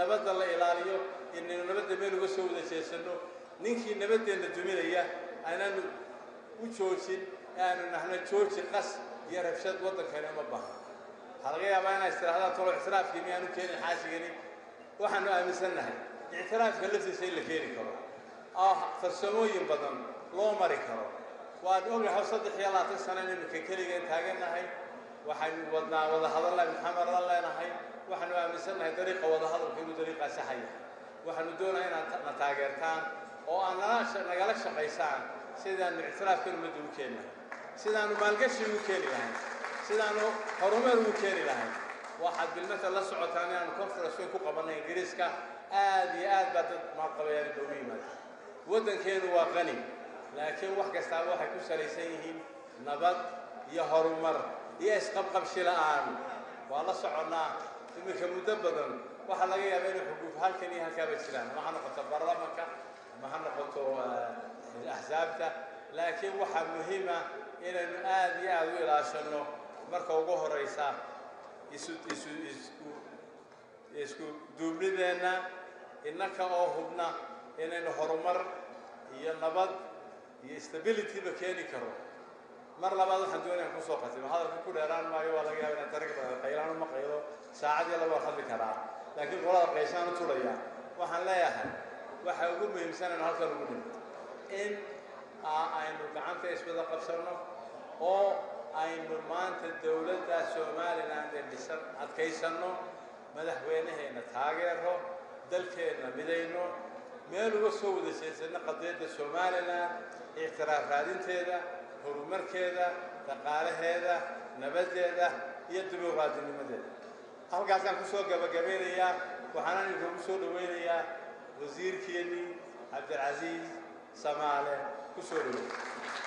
nabadda la ilaaliyo inaynu nabadda meel uga soo wada jeesano ninkii nabaddeena duminaya aanan u joojin aanu nahna jooji qas iyo rabshad waddankana ma baahna halka yaabaa inay istiraahada tolo israafkii miyaanu keenin xaasigani waxaanu aaminsanahay ictiraafka laftiisa in la keeni karo farsamooyin badan loo mari karo waan ogahay 3 sano inuu kaliya taaganahay waxaan wadnaa wada hadal maxamed leenahay waxaanu aaminsanahay dariiqa wada hadalka inuu dariiqa sax yahay waxaanu doonaynaa inaad taageertaan oo aan nagala shaqaysaan sidaan ictiraafka ummadda u keenahay sidaanu maalgashi u keenahay sidaanu horumar u keenahay waxaad bilmata la socotaan inaan conference ku qabanay Ingiriiska aad iyo aad baad ma qabayaan dawliimad waddankeenu waa qani laakiin wax kasta waxay ku salaysan yihiin nabad iyo horumar iyo isqabqabshi la'aan waa la soconaa imika muddo badan waxa laga yaabaa in xuquuq halkan iyo halka ba jiraan ma noqoto baarlamaanka ma noqoto ahzaabta laakiin waxa muhiim ah inaan aad iyo aad u ilaashano marka ugu horeysa isku duubnideena innaka oo hubna inaynu horumar iyo nabad iyo stability ba keeni karo mar labaad waxaan doonayaa ku soo qatimo hadalka ku dheeraan maayo waa laga yaabaa in tariiqda qaylaan ma qaylo saacad la hadli karaa laakiin qolada qaysaan u tulaya waxaan leeyahay waxa ugu muhiimsan in halkan ugu dhimo in aynu gacanta iswada qabsano oo aynu maanta dawladda Soomaaliland ee dhisan adkaysano madaxweynaheena taageero dalkeena midayno meel uga soo wada jeesano qadiyadda Soomaaliland ictiraaf raadinteeda horumarkeeda dhaqaalaheeda nabadeeda iyo dimuqraadiyadda halkaasaan ku soo gabagabeynayaa waxaan idinku soo dhaweynayaa wasiirkeeni Abdulaziz Samaale ku soo dhaweeyay